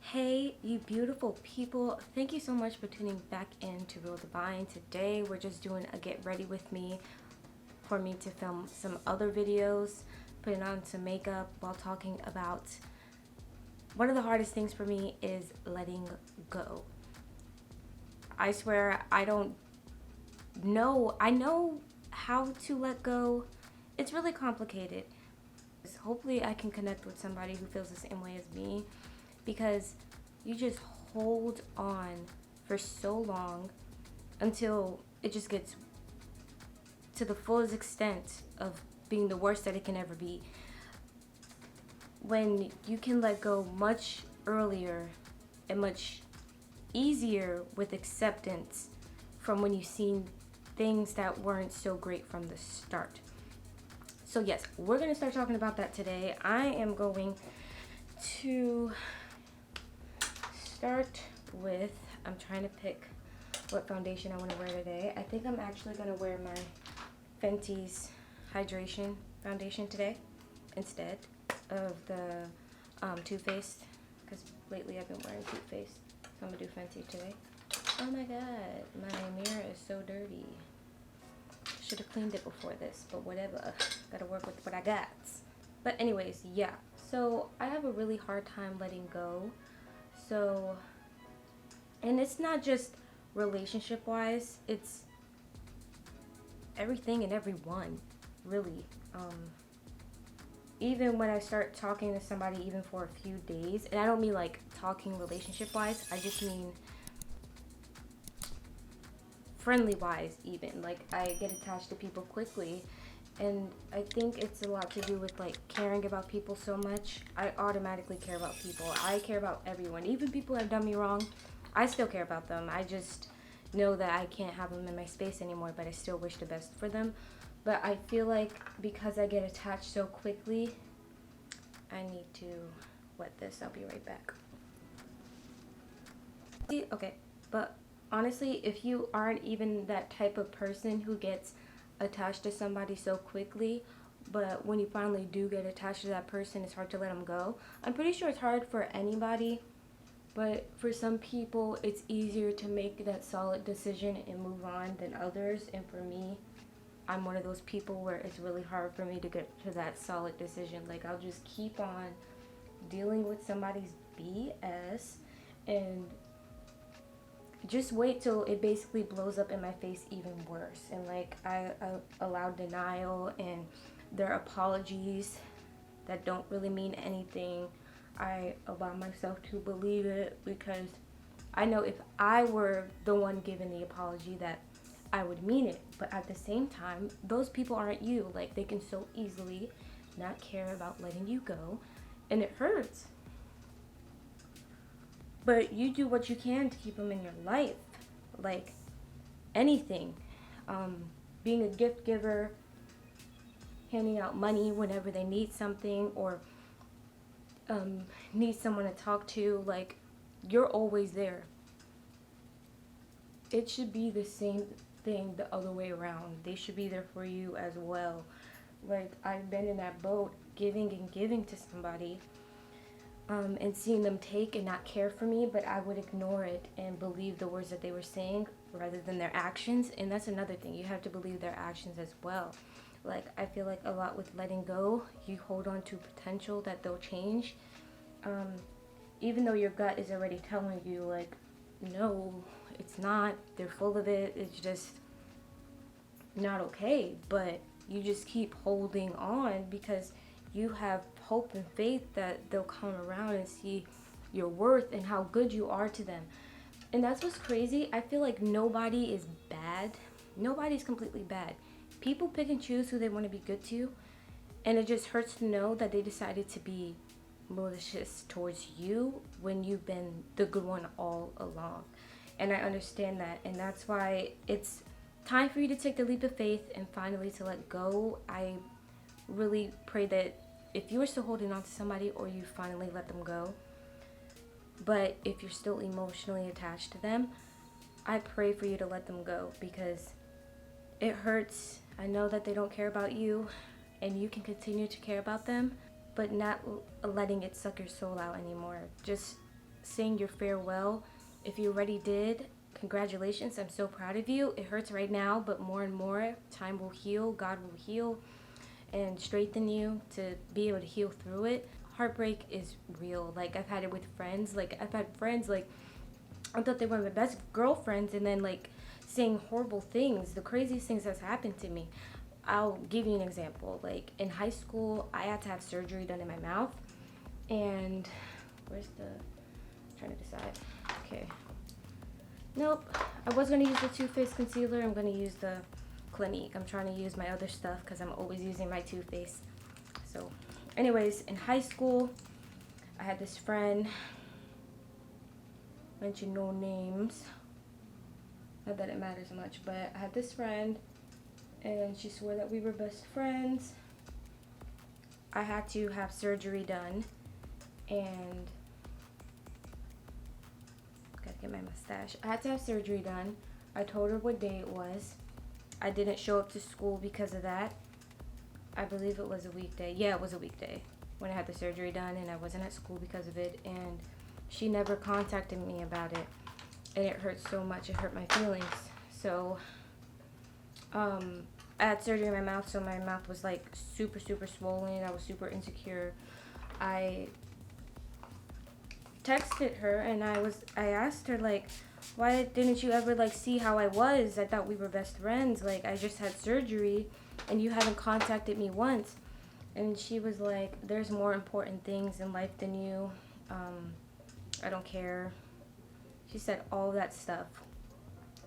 Hey, you beautiful people. Thank you so much for tuning back in to Real Divine. Today, we're just doing a get ready with me for me to film some other videos, putting on some makeup while talking about one of the hardest things for me is letting go. I swear, I don't know. I know how to let go. It's really complicated. Hopefully, I can connect with somebody who feels the same way as me because you just hold on for so long until it just gets to the fullest extent of being the worst that it can ever be. When you can let go much earlier and much easier with acceptance from when you've seen things that weren't so great from the start. So yes, we're going to start talking about that today. I am going to start with, I'm trying to pick what foundation I want to wear today. I think I'm actually going to wear my Fenty's Hydration Foundation today instead of the Too Faced, because lately I've been wearing Too Faced. So I'm going to do Fenty today. Oh my god, my mirror is so dirty. Should have cleaned it before this, but whatever. Gotta work with what I got. But anyways, yeah. So I have a really hard time letting go. So, and it's not just relationship wise, it's everything and everyone, really. Even when I start talking to somebody, even for a few days, and I don't mean like talking relationship wise, I just mean friendly wise. Even like I get attached to people quickly, and I think it's a lot to do with like caring about people so much. I automatically care about people. I care about everyone, even people who have done me wrong. I still care about them. I just know that I can't have them in my space anymore, but I still wish the best for them. But I feel like because I get attached so quickly, I need to wet this. I'll be right back. Okay, but honestly, if you aren't even that type of person who gets attached to somebody so quickly, but when you finally do get attached to that person, it's hard to let them go. I'm pretty sure it's hard for anybody, but for some people, it's easier to make that solid decision and move on than others. And for me, I'm one of those people where it's really hard for me to get to that solid decision. Like, I'll just keep on dealing with somebody's BS and just wait till it basically blows up in my face even worse. And like I allow denial and their apologies that don't really mean anything. I allow myself to believe it because I know if I were the one giving the apology that I would mean it. But at the same time, those people aren't you. Like, they can so easily not care about letting you go, and it hurts. But you do what you can to keep them in your life. Like anything. Being a gift giver, handing out money whenever they need something, or need someone to talk to. Like, you're always there. It should be the same thing the other way around. They should be there for you as well. Like, I've been in that boat, giving and giving to somebody, and seeing them take and not care for me, but I would ignore it and believe the words that they were saying rather than their actions. And that's another thing. You have to believe their actions as well. Like, I feel like a lot with letting go, you hold on to potential that they'll change. Even though your gut is already telling you, like, no, it's not. They're full of it. It's just not okay. But you just keep holding on because you have hope and faith that they'll come around and see your worth and how good you are to them. And that's what's crazy. I feel like nobody is bad. Nobody's completely bad. People pick and choose who they want to be good to, and it just hurts to know that they decided to be malicious towards you when you've been the good one all along. And I understand that, and that's why it's time for you to take the leap of faith and finally to let go. I really pray that if you are still holding on to somebody, or you finally let them go, but if you're still emotionally attached to them, I pray for you to let them go, because it hurts. I know that they don't care about you, and you can continue to care about them, but not letting it suck your soul out anymore. Just saying your farewell. If you already did, congratulations. I'm so proud of you. It hurts right now, but more and more, time will heal. God will heal and strengthen you to be able to heal through it. Heartbreak is real. Like, I've had it with friends. Like, I've had friends, like, I thought they were my best girlfriends, and then, like, saying horrible things, the craziest things that's happened to me. I'll give you an example. Like, in high school, I had to have surgery done in my mouth, and where's the, I'm trying to decide. Okay. Nope. I was going to use the Too Faced concealer. I'm going to use the Clinique. I'm trying to use my other stuff because I'm always using my Too Faced. So, anyways, in high school, I had this friend, mention no names, not that it matters much, but I had this friend, and she swore that we were best friends. I had to have surgery done, and gotta get my mustache. I had to have surgery done. I told her what day it was. I didn't show up to school because of that. I believe it was a weekday. Yeah, it was a weekday when I had the surgery done, and I wasn't at school because of it, and she never contacted me about it, and it hurt so much. It hurt my feelings. So I had surgery in my mouth, so my mouth was like super swollen. I was super insecure. I texted her, and I asked her, like, why didn't you ever, like, see how I was? I thought we were best friends. Like, I just had surgery and you haven't contacted me once. And she was like, there's more important things in life than you. I don't care. She said all that stuff,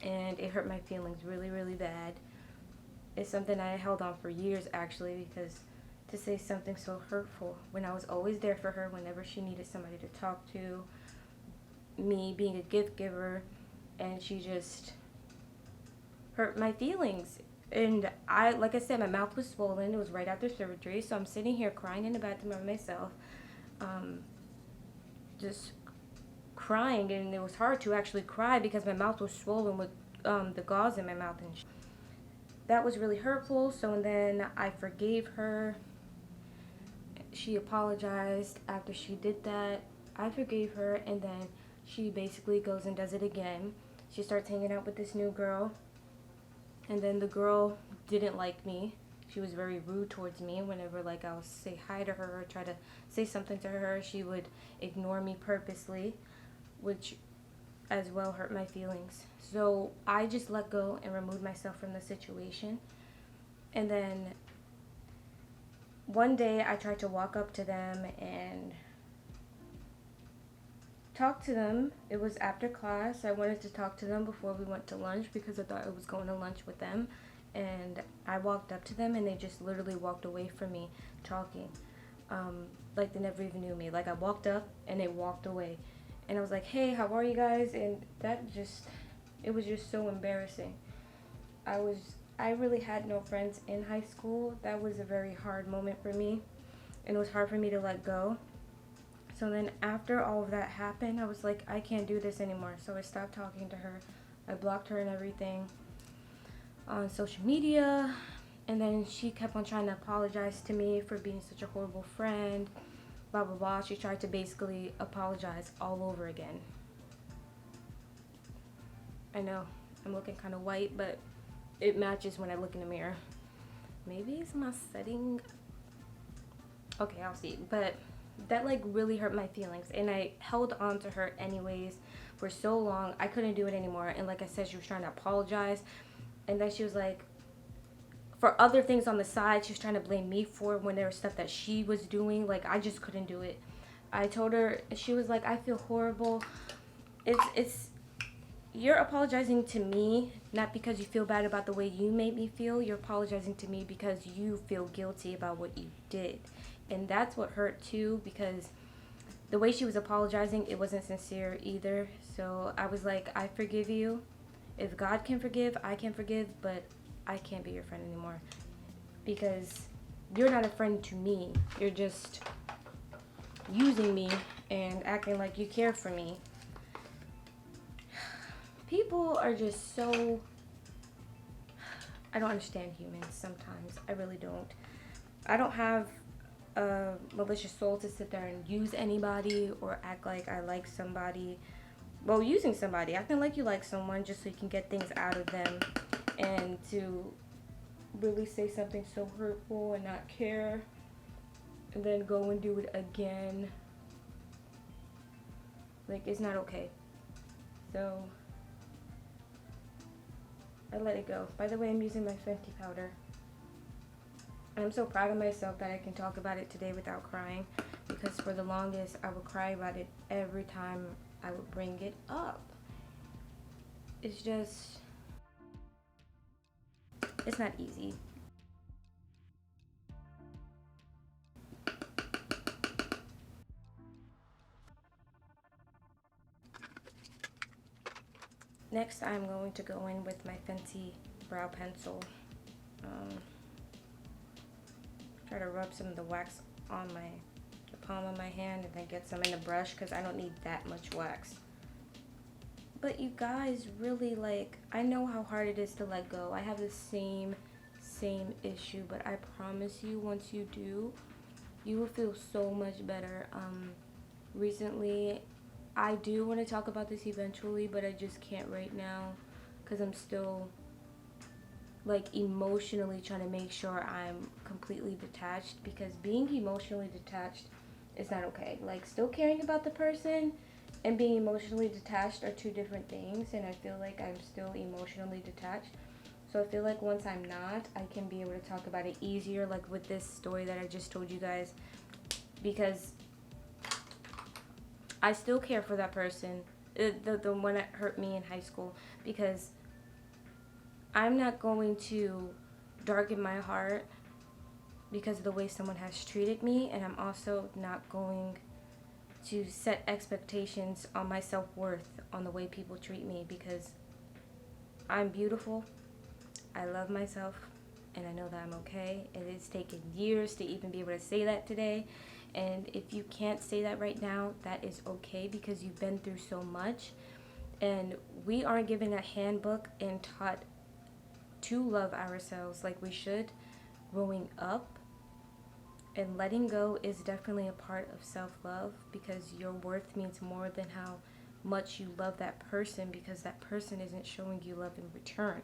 and it hurt my feelings really bad. It's something I held on for years, actually, because to say something so hurtful when I was always there for her whenever she needed somebody to talk to, me being a gift giver, and she just hurt my feelings. And like I said, my mouth was swollen. It was right after surgery, so I'm sitting here crying in the bathroom by myself, just crying, and it was hard to actually cry because my mouth was swollen with the gauze in my mouth, and that was really hurtful. So then I forgave her. She apologized after she did that. I forgave her, and then she basically goes and does it again. She starts hanging out with this new girl, and then the girl didn't like me. She was very rude towards me. Whenever, like, I'll say hi to her or try to say something to her, she would ignore me purposely, which as well hurt my feelings. So I just let go and removed myself from the situation. And then one day I tried to walk up to them and talk to them. It was after class. I wanted to talk to them before we went to lunch because I thought I was going to lunch with them. And I walked up to them, and they just literally walked away from me talking. Like they never even knew me. Like, I walked up and they walked away. And I was like, hey, how are you guys? And it was just so embarrassing. I really had no friends in high school. That was a very hard moment for me, and it was hard for me to let go. So then after all of that happened, I was like, I can't do this anymore. So I stopped talking to her. I blocked her and everything on social media. And then she kept on trying to apologize to me for being such a horrible friend, blah, blah, blah. She tried to basically apologize all over again. I know, I'm looking kind of white, but it matches when I look in the mirror. Maybe it's my setting. Okay, I'll see. But that, like, really hurt my feelings, and I held on to her anyways for so long. I couldn't do it anymore. And like I said, she was trying to apologize, and then she was like, for other things on the side, she was trying to blame me for when there was stuff that she was doing. Like, I just couldn't do it. I told her, she was like, I feel horrible. It's you're apologizing to me not because you feel bad about the way you made me feel. You're apologizing to me because you feel guilty about what you did. And that's what hurt too, because the way she was apologizing, it wasn't sincere either. So I was like, I forgive you. If God can forgive, I can forgive, but I can't be your friend anymore, because you're not a friend to me. You're just using me and acting like you care for me. People are just so... I don't understand humans sometimes. I really don't. I don't have a malicious soul to sit there and use anybody or act like I like somebody. Well, using somebody, acting like you like someone just so you can get things out of them, and to really say something so hurtful and not care, and then go and do it again. Like, it's not okay. So I let it go. By the way, I'm using my Fenty powder. I'm so proud of myself that I can talk about it today without crying, because for the longest I would cry about it every time I would bring it up. It's just, it's not easy. Next, I'm going to go in with my Fenty brow pencil. Try to rub some of the wax on the palm of my hand and then get some in the brush, because I don't need that much wax. But you guys, really, like, I know how hard it is to let go. I have the same issue, but I promise you, once you do, you will feel so much better. Recently, I do want to talk about this eventually, but I just can't right now, because I'm still, like, emotionally trying to make sure I'm completely detached, because being emotionally detached is not okay. Like, still caring about the person and being emotionally detached are two different things, and I feel like I'm still emotionally detached. So I feel like once I'm not, I can be able to talk about it easier, like with this story that I just told you guys, because I still care for that person, the one that hurt me in high school, because I'm not going to darken my heart because of the way someone has treated me, and I'm also not going to set expectations on my self-worth on the way people treat me, because I'm beautiful, I love myself, and I know that I'm okay. It has taken years to even be able to say that today, and if you can't say that right now, that is okay, because you've been through so much, and we aren't given a handbook and taught to love ourselves like we should growing up. And letting go is definitely a part of self-love, because your worth means more than how much you love that person, because that person isn't showing you love in return.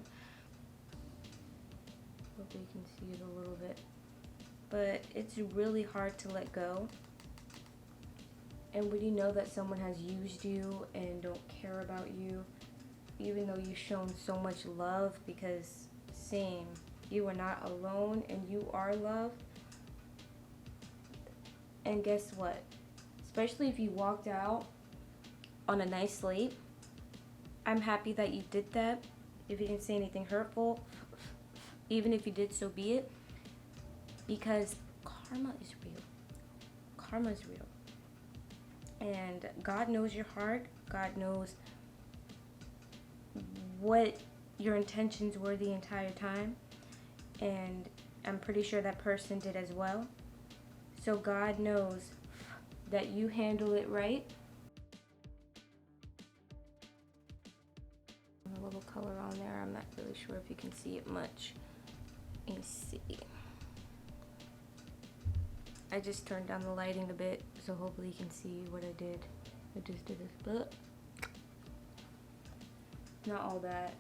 Hopefully you can see it a little bit. But it's really hard to let go. And when you know that someone has used you and don't care about you, even though you've shown so much love, because same, you are not alone and you are loved. And guess what? Especially if you walked out on a nice slate, I'm happy that you did that. If you didn't say anything hurtful, even if you did, so be it. Because karma is real. Karma is real. And God knows your heart. God knows what your intentions were the entire time. And I'm pretty sure that person did as well. So God knows that you handle it right. A little color on there. I'm not really sure if you can see it much. Let me see. I just turned down the lighting a bit, so hopefully you can see what I did. I just did this, but not all that.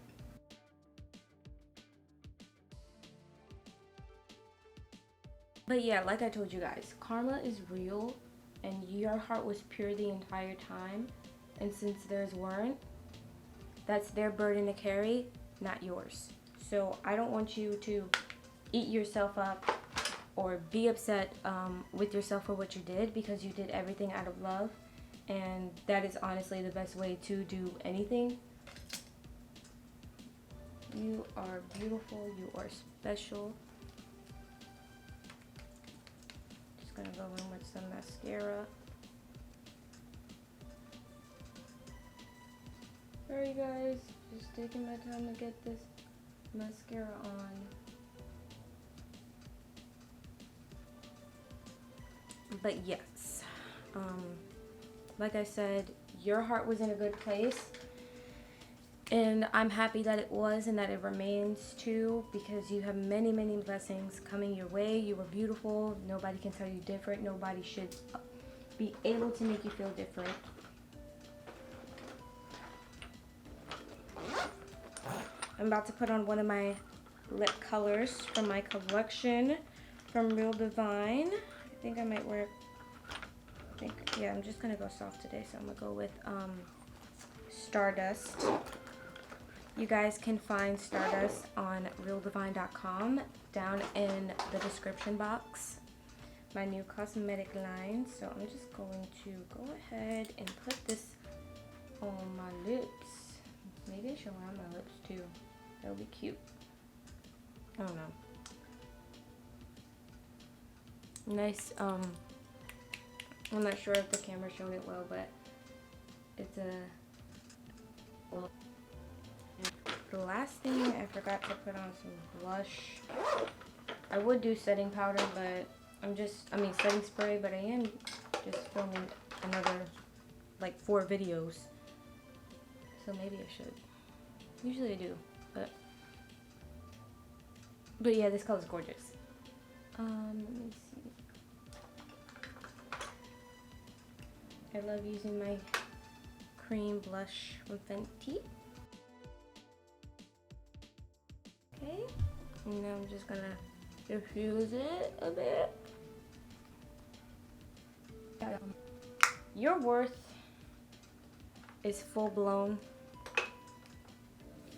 But yeah, like I told you guys, karma is real, and your heart was pure the entire time. And since theirs weren't, that's their burden to carry, not yours. So I don't want you to eat yourself up or be upset with yourself for what you did, because you did everything out of love, and that is honestly the best way to do anything. You are beautiful, you are special. Just gonna go in with some mascara. Alright guys, just taking my time to get this mascara on. But yes, like I said, your heart was in a good place, And I'm happy that it was and that it remains too, because you have many, many blessings coming your way. You are beautiful. Nobody can tell you different. Nobody should be able to make you feel different. I'm about to put on one of my lip colors from my collection from Real Divine. I think I might wear, yeah, I'm just gonna go soft today, so I'm gonna go with Stardust. You guys can find Stardust on realdivine.com down in the description box. My new cosmetic line. So I'm just going to go ahead and put this on my lips. Maybe I should round my lips too. That'll be cute. I don't know. Nice, I'm not sure if the camera showed it well, but it's a, well, the last thing I forgot to put on some blush. I would do setting powder, but setting spray, but I am just filming another, like 4 videos. So maybe I should. Usually I do, but yeah, this color's gorgeous. Let me see. I love using my cream blush from Fenty. Okay, and now I'm just gonna diffuse it a bit. Your worth is full blown.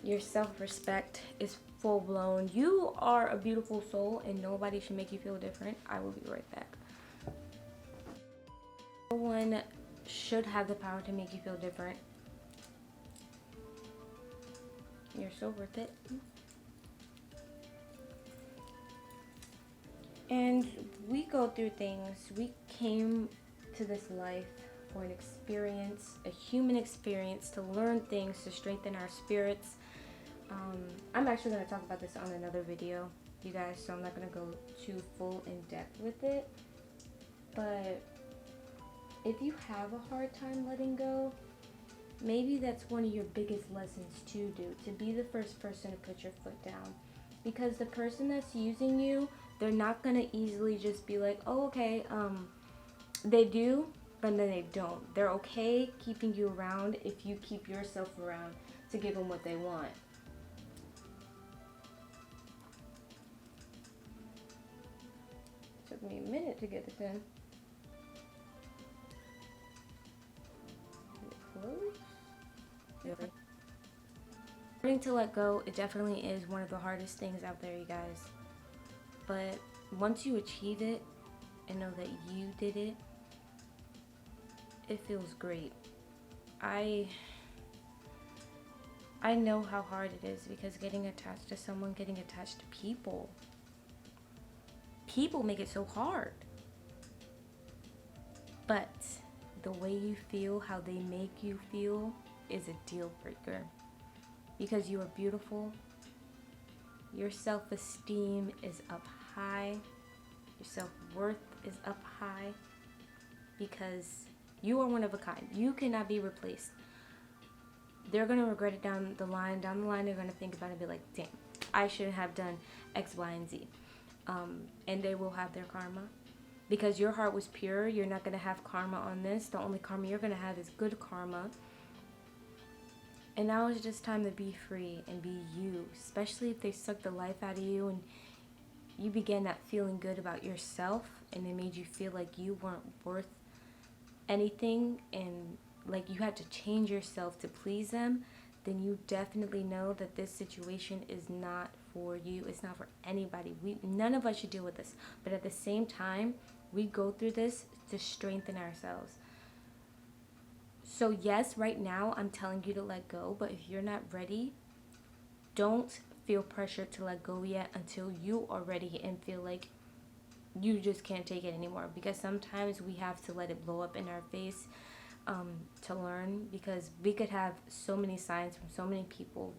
Your self-respect is full blown. You are a beautiful soul and nobody should make you feel different. I will be right back. No one should have the power to make you feel different. You're so worth it. And we go through things. We came to this life for an experience, a human experience, to learn things, to strengthen our spirits. I'm actually going to talk about this on another video, you guys, so I'm not going to go too full in depth with it. But if you have a hard time letting go, maybe that's one of your biggest lessons to do, to be the first person to put your foot down. Because the person that's using you, they're not going to easily just be like, oh, okay, they do, but then they don't. They're okay keeping you around if you keep yourself around to give them what they want. Took me a minute to get this in. Close. Learning to let go, it definitely is one of the hardest things out there, you guys. But once you achieve it and know that you did it, it feels great. I know how hard it is, because getting attached to someone, getting attached to people make it so hard. But the way you feel, how they make you feel, is a deal breaker. Because you are beautiful. Your self-esteem is up high. Your self-worth is up high. Because you are one of a kind. You cannot be replaced. They're going to regret it down the line. Down the line, they're going to think about it and be like, damn, I shouldn't have done X, Y, and Z. And they will have their karma. Because your heart was pure, you're not going to have karma on this. The only karma you're going to have is good karma. And now it's just time to be free and be you. Especially if they suck the life out of you and you began that feeling good about yourself, and they made you feel like you weren't worth anything and like you had to change yourself to please them, then you definitely know that this situation is not for you. It's not for anybody. None of us should deal with this. But at the same time, we go through this to strengthen ourselves. So yes, right now I'm telling you to let go, but if you're not ready, don't feel pressure to let go yet until you are ready and feel like you just can't take it anymore. Because sometimes we have to let it blow up in our face to learn, because we could have so many signs from so many people,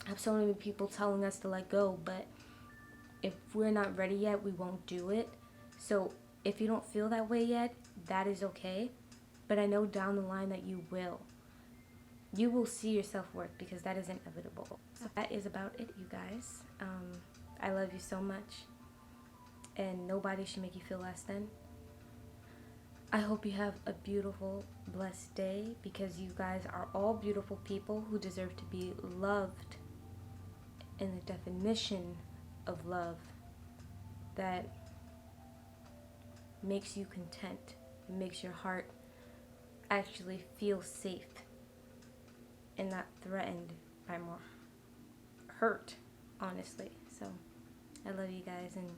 have so many people telling us to let go, but if we're not ready yet, we won't do it. So if you don't feel that way yet, that is okay. But I know down the line that you will. you will see your self-worth, because that is inevitable. So that is about it, you guys. I love you so much, and nobody should make you feel less than. I hope you have a beautiful, blessed day, because you guys are all beautiful people who deserve to be loved in the definition of love that makes you content, and makes your heart actually feel safe and not threatened by more hurt, honestly. So I love you guys, and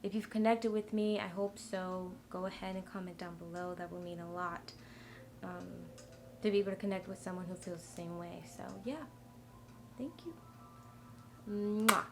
if you've connected with me, I hope so. Go ahead and comment down below. That will mean a lot, to be able to connect with someone who feels the same way. So yeah, thank you. Mwah.